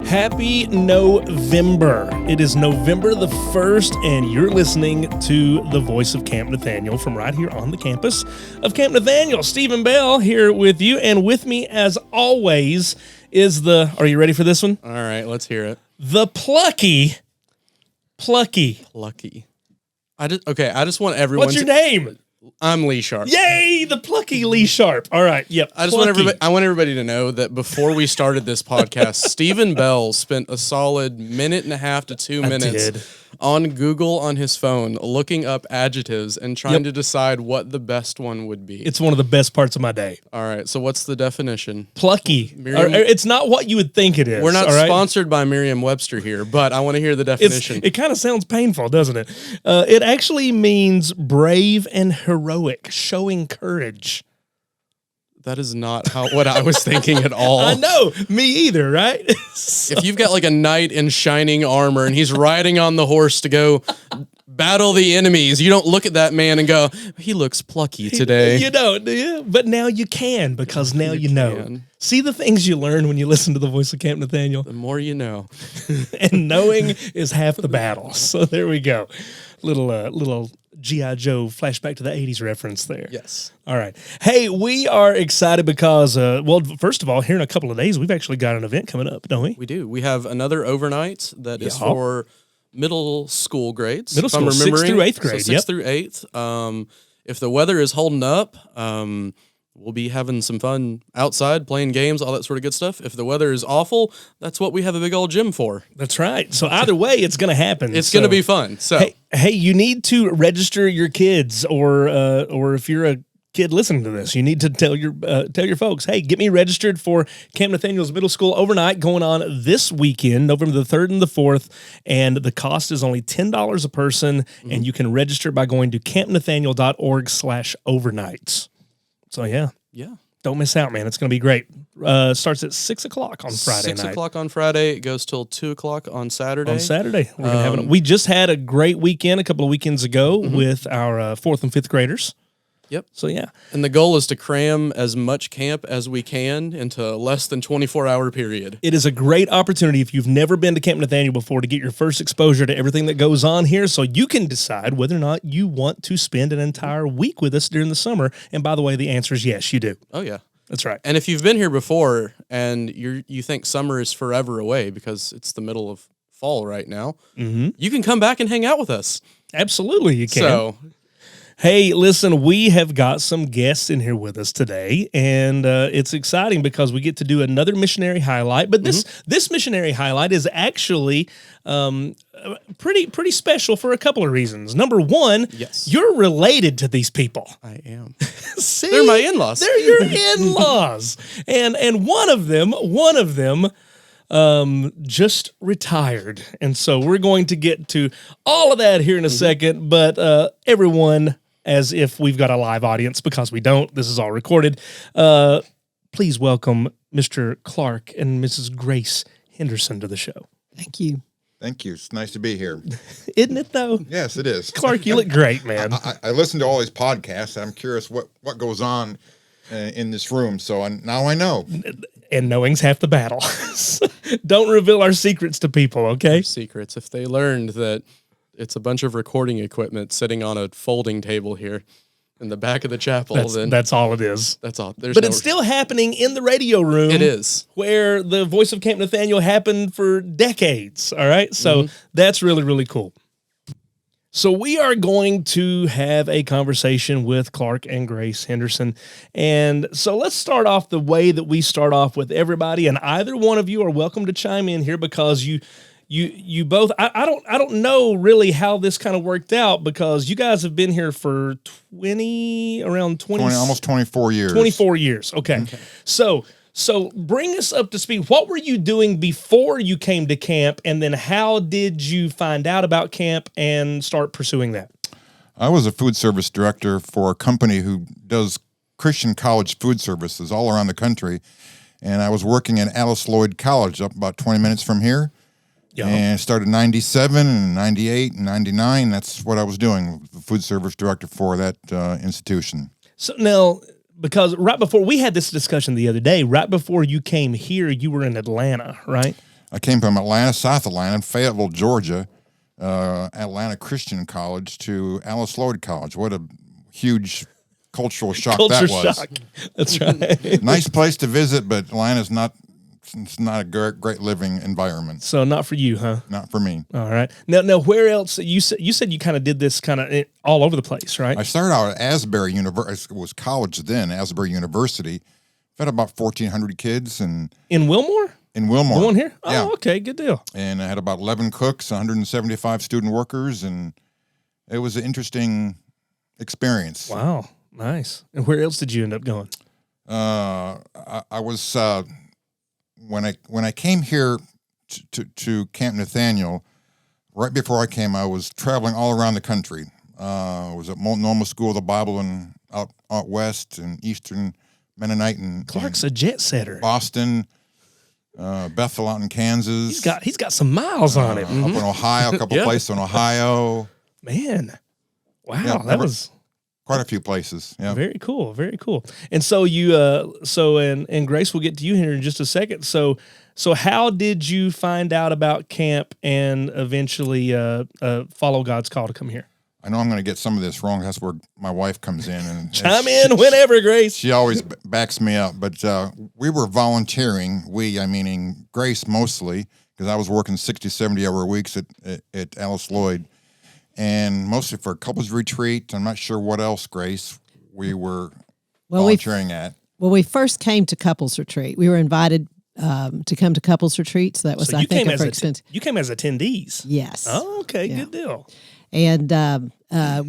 Happy November. It is November the 1st, and you're listening to the voice of Camp Nathaniel from right here on the campus of Camp Nathaniel. Stephen Bell here with you, and with me, as always, is are you ready for this one? All right, let's hear it. The plucky. I just want everyone. What's your name? I'm Lee Sharp. Yay, the plucky Lee Sharp. All right, yep. I want everybody to know that before we started this podcast, Stephen Bell spent a solid minute and a half to 2 minutes on Google on his phone looking up adjectives and trying to decide what the best one would be. It's one of the best parts of my day. All right, so what's the definition? Plucky. It's not what you would think it is. We're not sponsored by Merriam-Webster here, but I want to hear the definition. It kind of sounds painful, doesn't it? It actually means brave and heroic, showing courage. That is not what I was thinking at all. I know, me either, right? If you've got like a knight in shining armor and he's riding on the horse to go battle the enemies, you don't look at that man and go, he looks plucky today. You don't, do you? But now you can, because now you know. See the things you learn when you listen to the voice of Camp Nathaniel? The more you know. And knowing is half the battle. So there we go. Little G.I. Joe flashback to the 80s reference there. Yes. All right. Hey, we are excited because, first of all, here in a couple of days, we've actually got an event coming up, don't we? We do. We have another overnight that is for middle school grades. Middle school, 6th through 8th grade. So 6th through 8th. If the weather is holding up, we'll be having some fun outside, playing games, all that sort of good stuff. If the weather is awful, that's what we have a big old gym for. That's right. So either way, it's going to happen. It's going to be fun. So hey, you need to register your kids, or if you're a kid listening to this, you need to tell your folks, hey, get me registered for Camp Nathaniel's Middle School Overnight going on this weekend, November the 3rd and the 4th, and the cost is only $10 a person, and you can register by going to campnathaniel.org/overnights. So, yeah. Don't miss out, man. It's going to be great. Starts at 6 o'clock on Friday night. 6 o'clock on Friday. It goes till 2 o'clock on Saturday. We're gonna we just had a great weekend a couple of weekends ago with our 4th and 5th graders. Yep. So, yeah. And the goal is to cram as much camp as we can into less than 24-hour period. It is a great opportunity if you've never been to Camp Nathaniel before to get your first exposure to everything that goes on here, so you can decide whether or not you want to spend an entire week with us during the summer. And by the way, the answer is yes, you do. Oh, yeah. That's right. And if you've been here before and you think summer is forever away because it's the middle of fall right now, you can come back and hang out with us. Absolutely, you can. So, hey, listen, we have got some guests in here with us today, and it's exciting because we get to do another missionary highlight. But this missionary highlight is actually pretty special for a couple of reasons. Number one, you're related to these people. I am. See? They're my in-laws. They're your in-laws. And one of them just retired. And so we're going to get to all of that here in a second, but everyone, as if we've got a live audience, because we don't, this is all recorded, please welcome Mr. Clark and Mrs. Grace Henderson to the show. Thank you. Thank you. It's nice to be here. Isn't it, though? Yes, it is. Clark, you look great, man. I listen to all these podcasts. I'm curious what goes on in this room, so now I know. And knowing's half the battle. Don't reveal our secrets to people, okay? Secrets. If they learned that it's a bunch of recording equipment sitting on a folding table here in the back of the chapel, then that's all it is. That's all. But it's still happening in the radio room. It is. Where the voice of Camp Nathaniel happened for decades, all right? So that's really, really cool. So we are going to have a conversation with Clark and Grace Henderson. And so let's start off the way that we start off with everybody. And either one of you are welcome to chime in here, because you both, I don't know really how this kind of worked out, because you guys have been here for almost 24 years. 24 years. Okay. So bring us up to speed. What were you doing before you came to camp, and then how did you find out about camp and start pursuing that? I was a food service director for a company who does Christian college food services all around the country, and I was working at Alice Lloyd College up about 20 minutes from here. And started in 97 and 98 and 99. That's what I was doing, the food service director for that institution. So now, because right before, we had this discussion the other day, right before you came here, you were in Atlanta, right? I came from Atlanta, South Atlanta, Fayetteville, Georgia, Atlanta Christian College to Alice Lloyd College. What a huge cultural shock Culture that was. shock. That's right. Nice place to visit, but Atlanta's not. It's not a great living environment. So not for you, huh? Not for me. All right. Now, where else? You said you kind of did this kind of all over the place, right? I started out at Asbury University. It was college then, Asbury University. Fed about 1,400 kids, and In Wilmore? in Wilmore. The one here? Oh, Yeah. okay. Good deal. And I had about 11 cooks, 175 student workers, and it was an interesting experience. Wow. Nice. And where else did you end up going? I was when I came here to Camp Nathaniel. Right before I came, I was traveling all around the country. I was at Multnomah School of the Bible and out west and Eastern Mennonite and Clark's a jet setter. Boston, Bethel out in Kansas. He's got some miles on it. Up in Ohio, a couple Yeah. places in Ohio. Man. Wow. Yeah, that was quite a few places. Yeah. very cool. Very cool. And so and Grace, we'll get to you here in just a second. So how did you find out about camp and eventually follow God's call to come here? I know I'm going to get some of this wrong. That's where my wife comes in. And Chime in whenever, Grace. She always backs me up. But we were volunteering. I meaning Grace mostly, because I was working 60, 70-hour weeks at Alice Lloyd. And mostly for a couples retreat. I'm not sure what else, Grace, we were volunteering at. Well, we first came to couples retreat. We were invited to come to couples retreat. So that was, I think, for expensive. You came as attendees. Yes. Oh, okay. Yeah. Good deal. And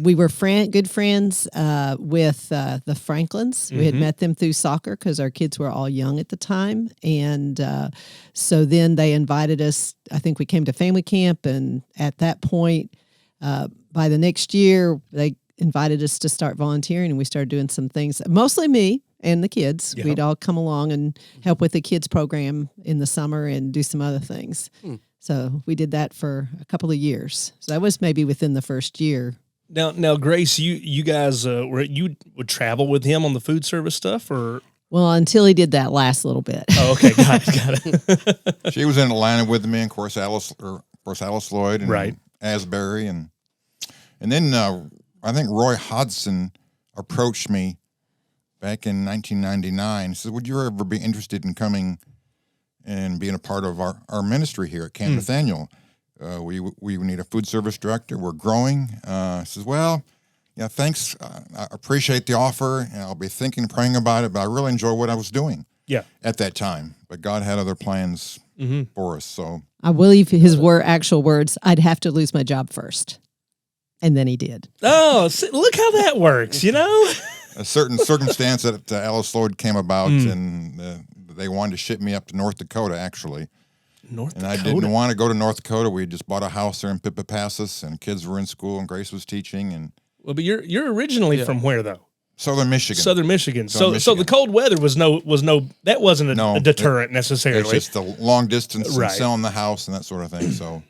we were good friends with the Franklins. We had met them through soccer because our kids were all young at the time. And so then they invited us. I think we came to family camp. And at that point, by the next year, they invited us to start volunteering. And we started doing some things, mostly me and the kids. Yeah. We'd all come along and help with the kids program in the summer and do some other things. So we did that for a couple of years. So that was maybe within the first year. Now, Grace, you guys you would travel with him on the food service stuff, or? Well, until he did that last little bit. Oh, okay, got it. She was in Atlanta with me, and of course Alice Lloyd, and Right. Asbury, and then I think Roy Hodgson approached me back in 1999. He said, "Would you ever be interested in coming and being a part of our ministry here at Camp Nathaniel? We need a food service director. We're growing." He says, "Well, yeah, thanks. I appreciate the offer, and I'll be thinking, praying about it, but I really enjoy what I was doing Yeah. at that time. But God had other plans for us." So I believe his actual words, I'd have to lose my job first. And then he did. Oh, look how that works, you know? a certain circumstance that Alice Lloyd came about, and they wanted to ship me up to North Dakota, actually. North And Dakota. I didn't want to go to North Dakota. We just bought a house there in Pipapassus, and kids were in school, and Grace was teaching, and Well, but you're originally from where though? Southern Michigan. Southern Michigan. Southern So the cold weather was no that wasn't No, a deterrent necessarily. It's just the long distance and Right. selling the house and that sort of thing. So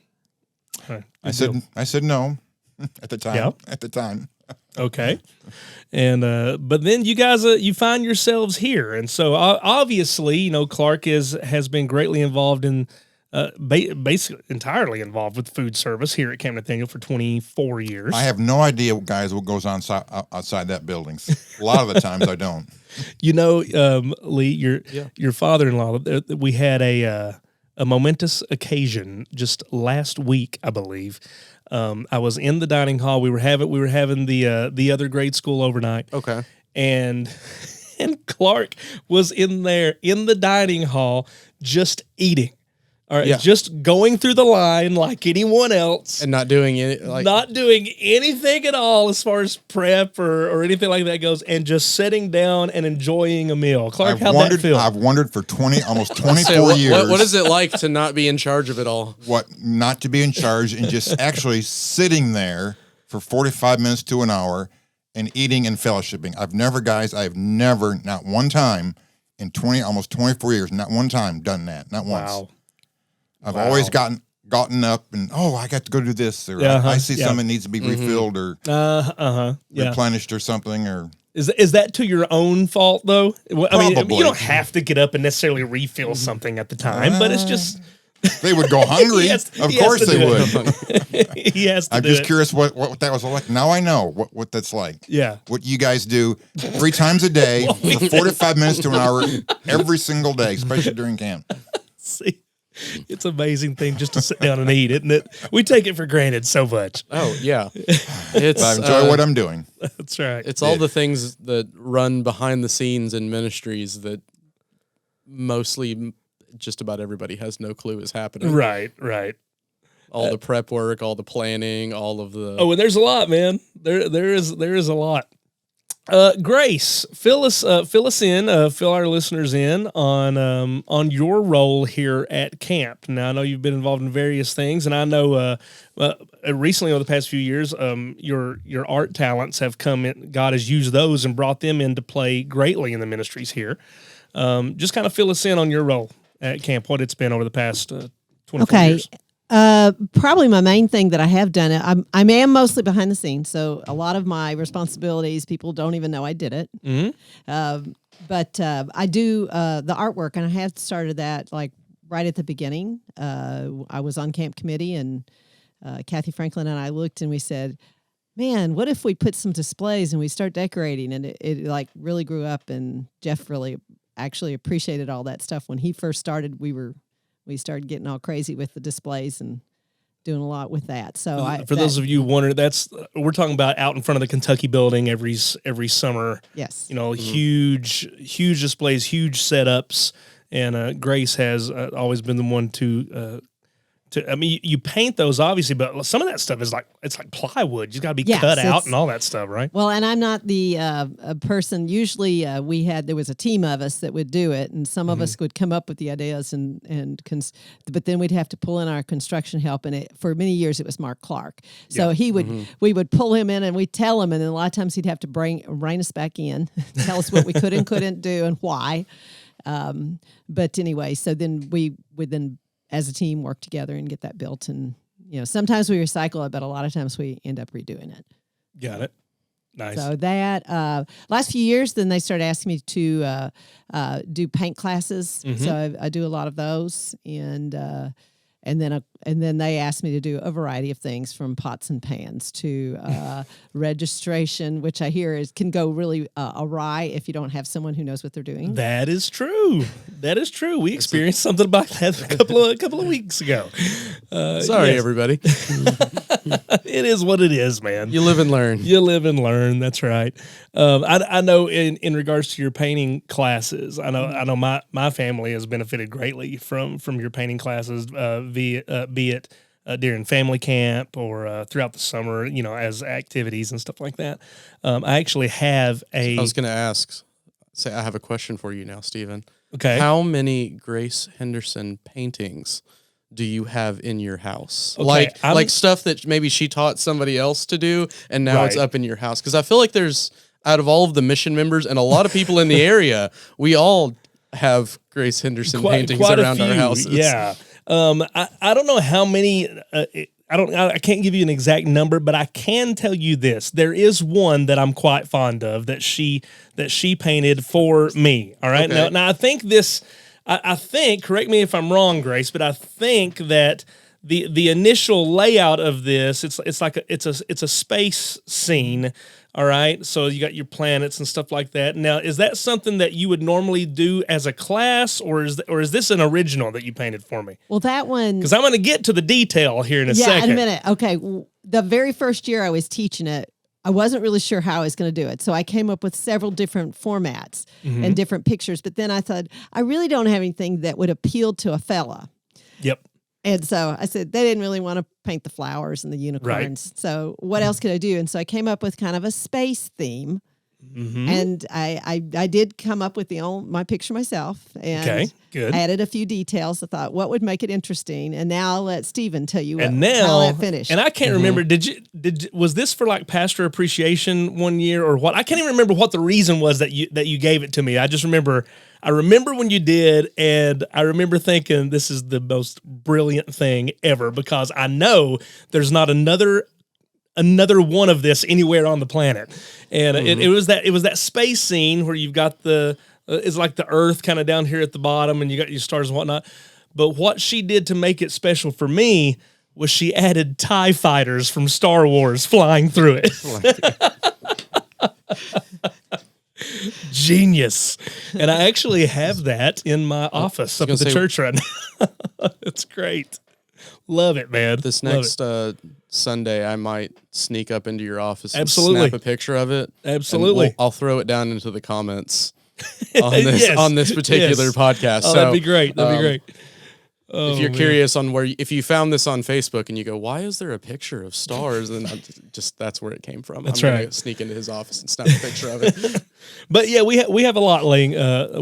Right. I said no at the time. Yep. At the time. Okay. And but then you guys you find yourselves here, and so obviously, you know, Clark has been greatly involved in basically entirely involved with food service here at Camp Nathaniel for 24 years. I have no idea, guys, what goes on outside that building. A lot of the times I don't. You know, Lee, your father-in-law. We had a momentous occasion just last week, I believe. I was in the dining hall. We were having the other grade school overnight. Okay. And Clark was in there in the dining hall just eating. All right, Yeah. just going through the line like anyone else. And not doing it like Not doing anything at all as far as prep or anything like that goes, and just sitting down and enjoying a meal. Clark, how'd that feel? I've wondered for almost 24 Say, what, years. what is it like to not be in charge of it all? What not to be in charge and just actually sitting there for 45 minutes to an hour and eating and fellowshipping. I've never, not one time in almost 24 years, not one time done that. Not once. Wow. I've always gotten up and, I got to go do this, or I see something that needs to be refilled or replenished or something, or Is that to your own fault though? I mean, Probably. you don't have to get up and necessarily refill something at the time, but it's just They would go hungry. Of course they would. He has to I'm do just it. curious what that was like. Now I know what that's like. Yeah. What you guys do 3 times a day for 45 minutes to an hour every single day, especially during camp. See, it's an amazing thing just to sit down and eat, isn't it? We take it for granted so much. Oh yeah, it's I enjoy what I'm doing. That's right. it's all the things that run behind the scenes in ministries that mostly just about everybody has no clue is happening. Right. All the prep work, all the planning, all of the. Oh, and there's a lot, man. There is a lot. Grace, fill us in, fill our listeners in on your role here at camp. Now, I know you've been involved in various things, and I know recently over the past few years, your art talents have come in. God has used those and brought them into play greatly in the ministries here. Just kind of fill us in on your role at camp, what it's been over the past 24 years. Probably my main thing that I have done, I am mostly behind the scenes, so a lot of my responsibilities, people don't even know I did it. Mm-hmm. But I do the artwork, and I have started that like right at the beginning. I was on camp committee, and Kathy Franklin and I looked, and we said, man, what if we put some displays and we start decorating? And it like really grew up, and Jeff really actually appreciated all that stuff. When he first started, we started getting all crazy with the displays and doing a lot with that. So for those of you wondering, we're talking about out in front of the Kentucky building every summer. Yes. Huge displays, huge setups. And Grace has always been the one to I mean, you paint those obviously, but some of that stuff is it's like plywood. You got to be cut out and all that stuff, right? Well, and I'm not the person. Usually, there was a team of us that would do it, and some of us would come up with the ideas, but then we'd have to pull in our construction help. And for many years, it was Mark Clark. So we would pull him in, and we'd tell him, and then a lot of times he'd have to rein us back in, tell us what we could and couldn't do and why. But anyway, so then we would then, as a team, work together and get that built. And, sometimes we recycle it, but a lot of times we end up redoing it. Got it. Nice. So that, last few years, then they started asking me to do paint classes. Mm-hmm. So I do a lot of those. And then they asked me to do a variety of things, from pots and pans to registration, which I hear can go really awry if you don't have someone who knows what they're doing. That is true. We experienced something about that a couple of weeks ago. Sorry, everybody. It is what it is, man. You live and learn. That's right. I know in regards to your painting classes, I know my family has benefited greatly from your painting classes. Be it during family camp or throughout the summer, as activities and stuff like that. I actually have I was going to say I have a question for you now, Stephen. Okay. How many Grace Henderson paintings do you have in your house? Okay, like stuff that maybe she taught somebody else to do, and now it's up in your house? Because I feel like out of all of the mission members and a lot of people in the area, we all have Grace Henderson paintings around our houses. Yeah. I don't know how many. I can't give you an exact number, but I can tell you this: there is one that I'm quite fond of that she painted for me. All right. Okay. Now I think this. I think. Correct me if I'm wrong, Grace, but I think that the initial layout of this it's a space scene. All right, so you got your planets and stuff like that. Now, is that something that you would normally do as a class, or is this an original that you painted for me? Well, that one, because I'm going to get to the detail here in a second. Yeah, in a minute. Okay, the very first year I was teaching it, I wasn't really sure how I was going to do it, so I came up with several different formats and different pictures. But then I thought, I really don't have anything that would appeal to a fella. Yep. And so I said, they didn't really want to paint the flowers and the unicorns. Right. So what else could I do? And so I came up with kind of a space theme. Mm-hmm. And I did come up with my picture myself and added a few details. I thought, what would make it interesting? And now I'll let Stephen tell you how that finished. And I can't remember, was this for like pastor appreciation one year or what? I can't even remember what the reason was that you gave it to me. I just remember when you did, and I remember thinking this is the most brilliant thing ever, because I know there's not another one of this anywhere on the planet. And it was that space scene where you've got it's like the Earth kind of down here at the bottom, and you got your stars and whatnot. But what she did to make it special for me was she added TIE fighters from Star Wars flying through it. Genius. And I actually have that in my office up at the church right now. It's great. Love it, man. This Love next Sunday, I might sneak up into your office Absolutely. and snap a picture of it. Absolutely. I'll throw it down into the comments on this Yes. on this particular Yes. podcast. Oh, So, that'd be great. That'd be great. if you're curious on if you found this on Facebook and you go, why is there a picture of stars? And that's where it came from. That's I'm right. gonna sneak into his office and snap a picture of it. But yeah, we have a lot laying.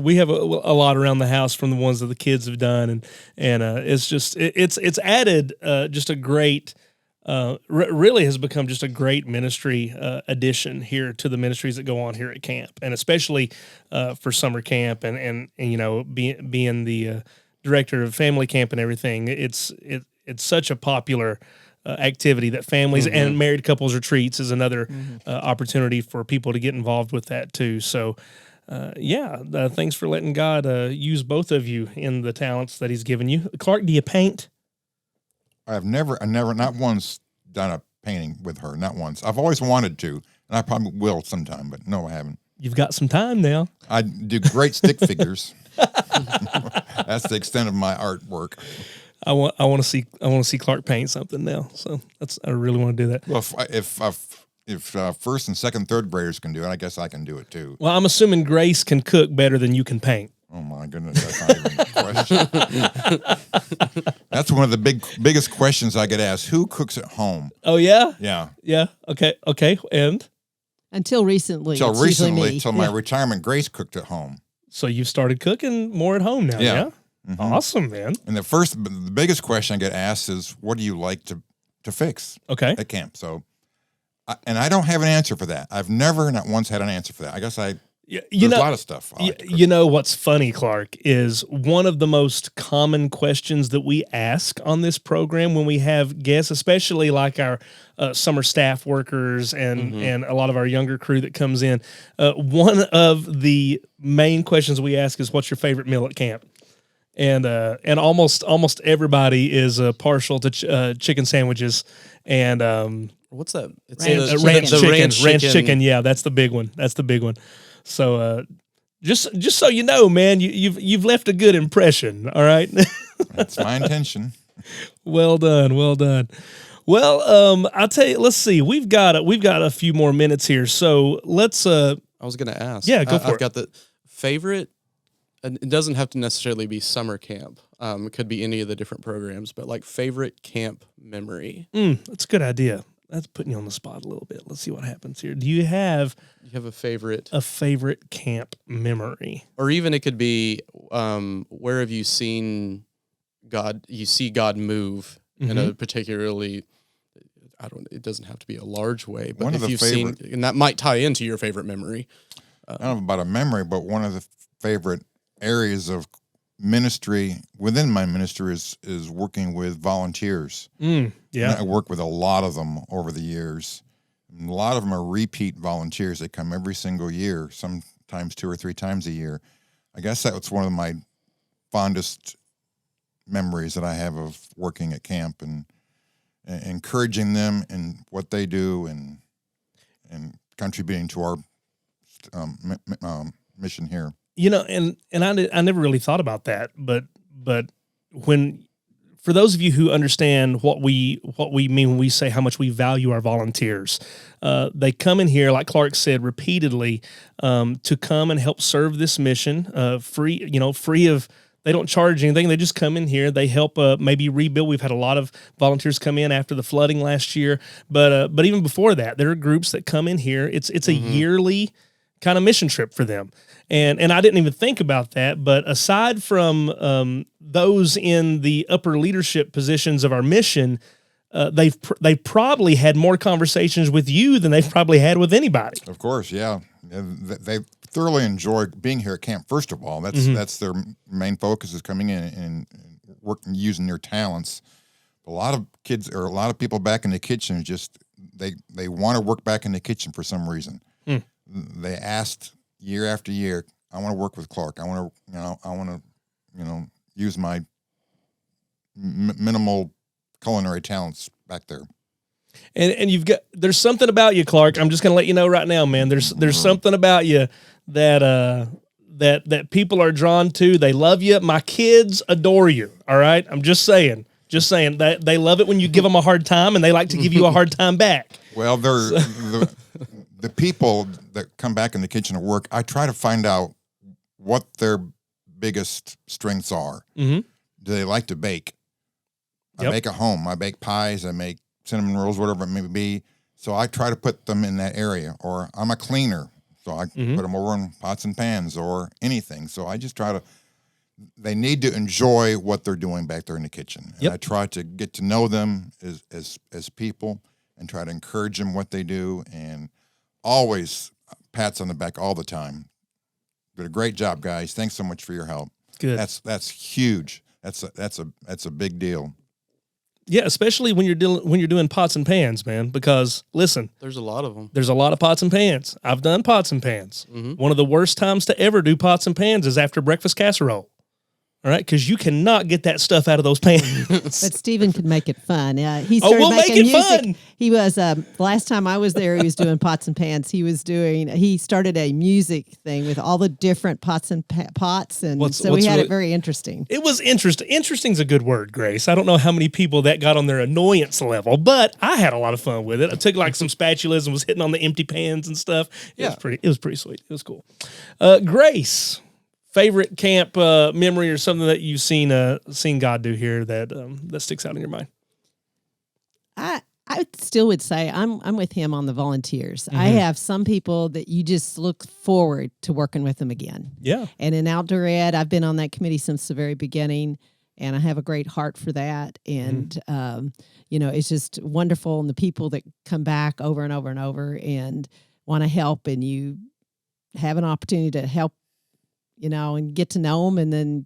We have a lot around the house from the ones that the kids have done, and it's just it's added just a great. Really has become just a great ministry addition here to the ministries that go on here at camp, and especially for summer camp and being the director of family camp and everything. It's such a popular activity that families and married couples retreats is another opportunity for people to get involved with that too. So thanks for letting God use both of you in the talents that He's given you. Clark, do you paint? I've never, not once done a painting with her. Not once. I've always wanted to, and I probably will sometime, but no, I haven't. You've got some time now. I do great stick figures. That's the extent of my artwork. I want to see Clark paint something now. So I really want to do that. Well, if first and second, third graders can do it, I guess I can do it too. Well, I'm assuming Grace can cook better than you can paint. Oh my goodness, that's not even a question. That's one of the biggest questions I get asked. Who cooks at home? Oh yeah? Yeah. Yeah. Okay. And Until recently. Till it's usually recently, me. till my retirement, Grace cooked at home. so you've started cooking more at home now, yeah? Awesome, man. And the biggest question I get asked is, what do you like to fix Okay. at camp? So, I don't have an answer for that. I've never, not once, had an answer for that. I guess there's a lot of stuff. I like to cook. You know what's funny, Clark, is one of the most common questions that we ask on this program when we have guests, especially like our summer staff workers and a lot of our younger crew that comes in. One of the main questions we ask is, "What's your favorite meal at camp?" And almost everybody is partial to chicken sandwiches and What's that? It's ranch chicken. Yeah, that's the big one. So just so you know, man, you've left a good impression. All right. That's my intention. Well done. Well, I'll tell you. Let's see. We've got a few more minutes here, so let's. I was going to ask. Yeah, go for it. I've got the favorite. And it doesn't have to necessarily be summer camp. It could be any of the different programs, but like favorite camp memory. That's a good idea. That's putting you on the spot a little bit. Let's see what happens here. Do you have a favorite? A favorite camp memory? Or even it could be where have you seen God? You see God move in a particularly. It doesn't have to be a large way, but if you've seen, and that might tie into your favorite memory. I don't know about a memory, but one of the favorite areas of ministry within my ministry is working with volunteers. Yeah. And I work with a lot of them over the years. And a lot of them are repeat volunteers. They come every single year, sometimes 2 or 3 times a year. I guess that's one of my fondest memories that I have of working at camp and encouraging them in what they do and contributing to our mission here. You know, and I never really thought about that, but for those of you who understand what we mean when we say how much we value our volunteers, they come in here, like Clark said repeatedly, to come and help serve this mission, free of. They don't charge anything. They just come in here. They help maybe rebuild. We've had a lot of volunteers come in after the flooding last year, but even before that, there are groups that come in here. It's a yearly kind of mission trip for them. And I didn't even think about that, but aside from those in the upper leadership positions of our mission, they've probably had more conversations with you than they've probably had with anybody. Of course, yeah. They thoroughly enjoy being here at camp. First of all, that's their main focus is coming in and working using their talents. A lot of kids or a lot of people back in the kitchen just they want to work back in the kitchen for some reason. They asked year after year, I want to work with Clark. I want to use my minimal culinary talents back there. And there's something about you, Clark. I'm just gonna let you know right now, man. There's something about you that that people are drawn to. They love you. My kids adore you. All right. I'm just saying that they love it when you give them a hard time, and they like to give you a hard time back. Well, the people that come back in the kitchen at work, I try to find out what their biggest strengths are. Mm-hmm. Do they like to bake? I Yep. bake at home. I bake pies. I make cinnamon rolls, whatever it may be. So I try to put them in that area. Or I'm a cleaner, so I put them over in pots and pans or anything. So I just try to. They need to enjoy what they're doing back there in the kitchen. And I try to get to know them as people and try to encourage them what they do, and always pats on the back all the time. Did a great job, guys. Thanks so much for your help. Good. That's huge. That's a big deal. Yeah, especially when you're doing pots and pans, man. Because listen, There's a lot of them. there's a lot of pots and pans. I've done pots and pans. One of the worst times to ever do pots and pans is after breakfast casserole. All right, because you cannot get that stuff out of those pans. But Stephen could make it fun. He started we'll make making it music. fun. He was last time I was there. He was doing pots and pans. He started a music thing with all the different pots and pots, and we had it very interesting. It was interesting. Interesting's a good word, Grace. I don't know how many people that got on their annoyance level, but I had a lot of fun with it. I took like some spatulas and was hitting on the empty pans and stuff. It was pretty sweet. It was cool. Grace, favorite camp memory or something that you've seen God do here that sticks out in your mind? I still would say I'm with him on the volunteers. I have some people that you just look forward to working with them again. Yeah. And in outdoor ed, I've been on that committee since the very beginning, and I have a great heart for that. And it's just wonderful, and the people that come back over and over and over and want to help, and you have an opportunity to help, and get to know them, and then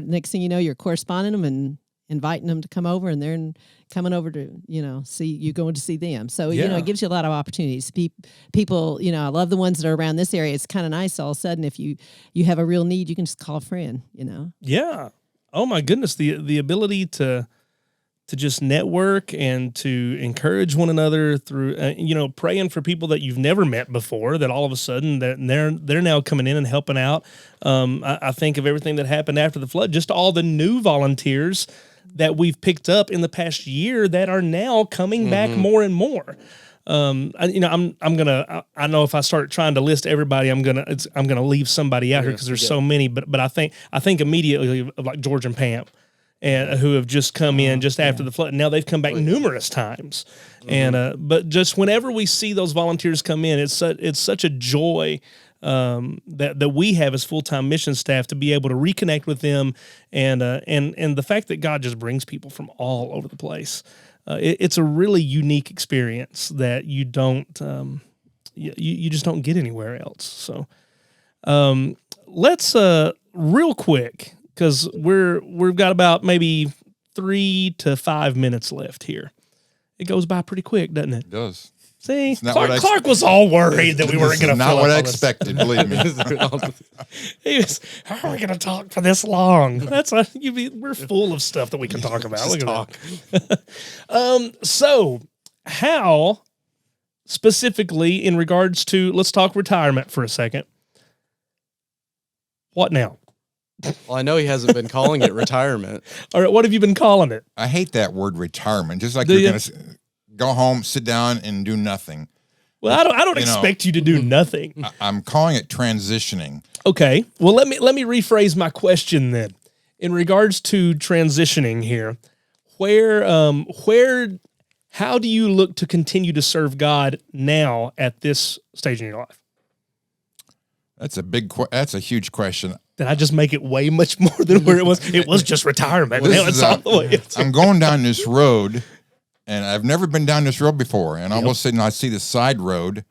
next thing you know, you're corresponding them and inviting them to come over, and they're coming over to, see you, going to see them. So, it gives you a lot of opportunities. People, I love the ones that are around this area. It's kind of nice all of a sudden if you have a real need, you can just call a friend, Yeah. Oh my goodness. The ability to just network and to encourage one another through, praying for people that you've never met before, that all of a sudden they're now coming in and helping out. I think of everything that happened after the flood, just all the new volunteers that we've picked up in the past year that are now coming back more and more. I know if I start trying to list everybody, I'm gonna leave somebody out here because there's so many. But I think immediately of like George and Pam, and who have just come in just after the flood. Now they've come back numerous times, but just whenever we see those volunteers come in, it's such a joy that we have as full-time mission staff to be able to reconnect with them, and the fact that God just brings people from all over the place. It's a really unique experience that you don't you just don't get anywhere else. So let's real quick, because we've got about maybe 3 to 5 minutes left here. It goes by pretty quick, doesn't it? It does. See, Clark was all world that we weren't going to. Not what I expected. Believe me. He was. How are we going to talk for this long? We're full of stuff that we can talk about. Look at that. So, how specifically in regards to? Let's talk retirement for a second. What now? Well, I know he hasn't been calling it retirement. All right, what have you been calling it? I hate that word retirement. Just like you're going to go home, sit down, and do nothing. Well, I don't expect you to do nothing. I'm calling it transitioning. Okay. Well, let me rephrase my question then. In regards to transitioning here, how do you look to continue to serve God now at this stage in your life? That's a huge question. Did I just make it way much more than where it was? It was just retirement. Well, now it's all the way. I'm going down this road, and I've never been down this road before. And all of a sudden, I see the side road,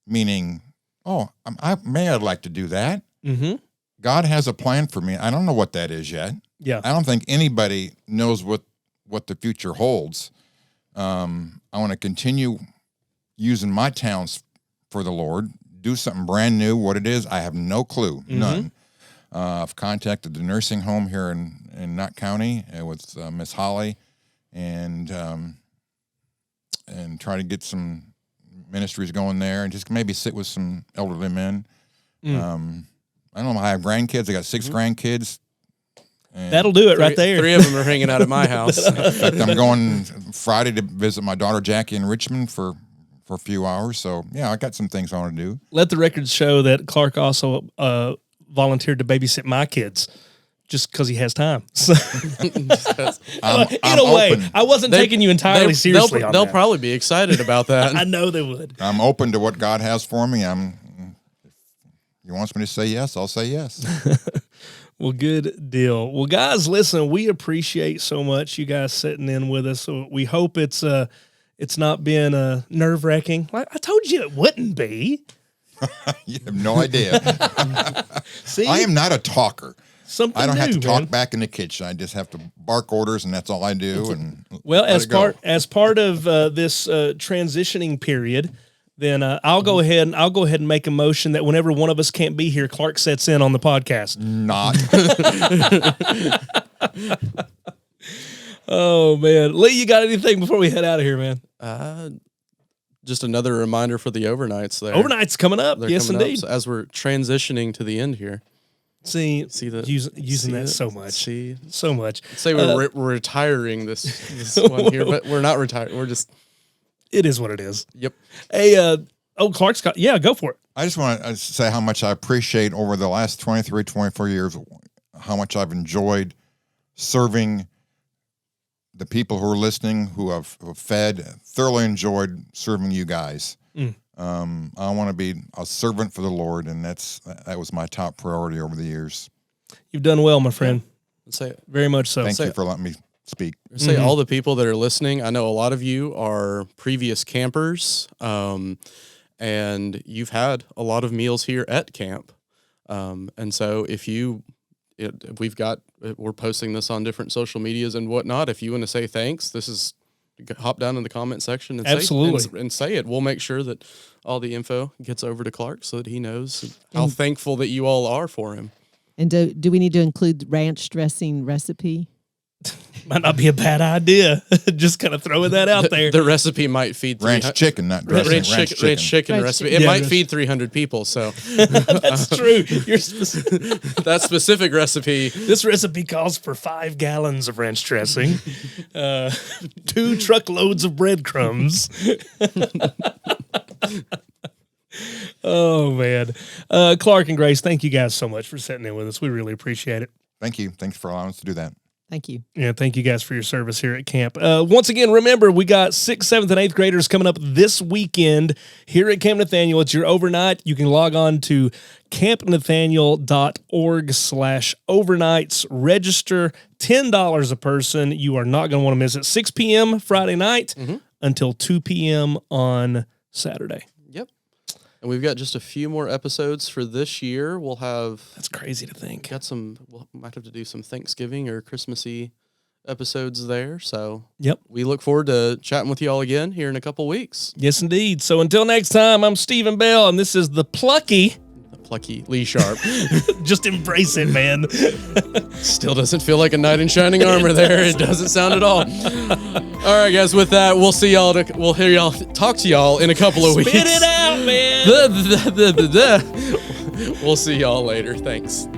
meaning, I'd like to do that. Mm-hmm. God has a plan for me. I don't know what that is yet. Yeah, I don't think anybody knows what the future holds. I want to continue using my talents for the Lord. Do something brand new. What it is, I have no clue. None. I've contacted the nursing home here in Knott County with Miss Holly, and try to get some ministries going there, and just maybe sit with some elderly men. I don't know. I have grandkids. I got 6 grandkids. That'll do it right there. 3 of them are hanging out at my house. In fact, I'm going Friday to visit my daughter Jackie in Richmond for a few hours. So yeah, I got some things I want to do. Let the records show that Clark also volunteered to babysit my kids just because he has time. So, in a way, open. I wasn't taking you entirely seriously. They'll probably be excited about that. I know they would. I'm open to what God has for me. If He wants me to say yes, I'll say yes. Well, good deal. Well, guys, listen, we appreciate so much you guys sitting in with us. So we hope it's not been nerve-wracking. I told you it wouldn't be. You have no idea. See? I am not a talker. Something I don't have to new, talk man. back in the kitchen. I just have to bark orders, and that's all I do. And Well, let as it go. part of this transitioning period, then I'll go ahead and make a motion that whenever one of us can't be here, Clark sets in on the podcast. Not. Oh man, Lee, you got anything before we head out of here, man? Just another reminder for the overnights there. Overnight's coming up. They're Yes, coming up. indeed. So as we're transitioning to the end here. See the using that it? so much. See, So much. say we're retiring this one here, but we're not retired. We're just It is what it is. yep. Hey, Clark's got, yeah, go for it. I just want to say how much I appreciate over the last 23, 24 years, how much I've enjoyed serving the people who are listening, who have fed, thoroughly enjoyed serving you guys. I want to be a servant for the Lord, and that was my top priority over the years. You've done well, my friend. Say Very much so. Thank you for letting me speak. say all the people that are listening. I know a lot of you are previous campers, and you've had a lot of meals here at camp. And so we're posting this on different social medias and whatnot. If you want to say thanks, hop down in the comment section and Absolutely. say it. We'll make sure that all the info gets over to Clark so that he knows how thankful that you all are for him. And do we need to include ranch dressing recipe? Might not be a bad idea. Just kind of throwing that out there. The recipe might feed Ranch chicken, not dressing. ranch chicken Ranch recipe. chicken. It Yeah, might feed 300 people. So That's true. that specific recipe. This recipe calls for 5 gallons of ranch dressing, 2 truckloads of breadcrumbs. Oh, man. Clark and Grace, thank you guys so much for sitting in with us. We really appreciate it. Thank you. Thanks for allowing us to do that. Thank you. Yeah, thank you guys for your service here at camp. Once again, remember, we got 6th, 7th, and 8th graders coming up this weekend here at Camp Nathaniel. It's your overnight. You can log on to campnathaniel.org/overnights. Register $10 a person. You are not going to want to miss it. 6 p.m. Friday night until 2 p.m. on Saturday. Yep. And we've got just a few more episodes for this year. We'll have That's crazy to think. we might have to do some Thanksgiving or Christmassy episodes there. So Yep. we look forward to chatting with you all again here in a couple weeks. Yes, indeed. So until next time, I'm Stephen Bell, and this is The Plucky. Plucky Lee Sharp. Just embrace it, man. Still doesn't feel like a knight in shining armor there. It doesn't sound at all. All right, guys, with that, we'll see y'all. We'll hear y'all talk to y'all in a couple of weeks. Spit it out, man. We'll see y'all later. Thanks.